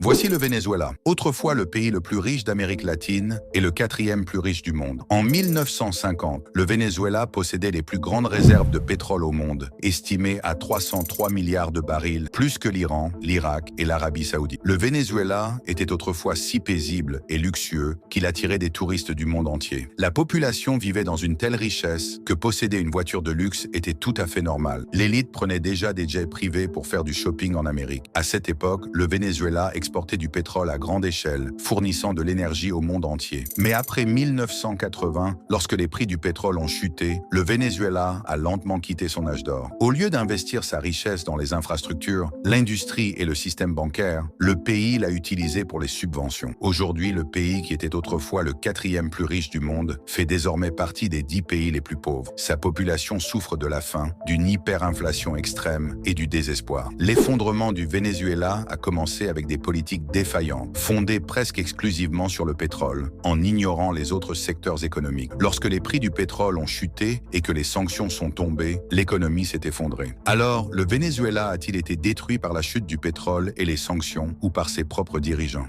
Voici le Venezuela, autrefois le pays le plus riche d'Amérique latine et le quatrième plus riche du monde. En 1950, le Venezuela possédait les plus grandes réserves de pétrole au monde, estimées à 303 milliards de barils, plus que l'Iran, l'Irak et l'Arabie saoudite. Le Venezuela était autrefois si paisible et luxueux qu'il attirait des touristes du monde entier. La population vivait dans une telle richesse que posséder une voiture de luxe était tout à fait normal. L'élite prenait déjà des jets privés pour faire du shopping en Amérique. À cette époque, le Venezuela exportait du pétrole à grande échelle, fournissant de l'énergie au monde entier. Mais après 1980, lorsque les prix du pétrole ont chuté, le Venezuela a lentement quitté son âge d'or. Au lieu d'investir sa richesse dans les infrastructures, l'industrie et le système bancaire, le pays l'a utilisé pour les subventions. Aujourd'hui, le pays qui était autrefois le quatrième plus riche du monde fait désormais partie des 10 pays les plus pauvres. Sa population souffre de la faim, d'une hyperinflation extrême et du désespoir. L'effondrement du Venezuela a commencé avec des politiques défaillantes, fondées presque exclusivement sur le pétrole, en ignorant les autres secteurs économiques. Lorsque les prix du pétrole ont chuté et que les sanctions sont tombées, l'économie s'est effondrée. Alors, le Venezuela a-t-il été détruit par la chute du pétrole et les sanctions ou par ses propres dirigeants ?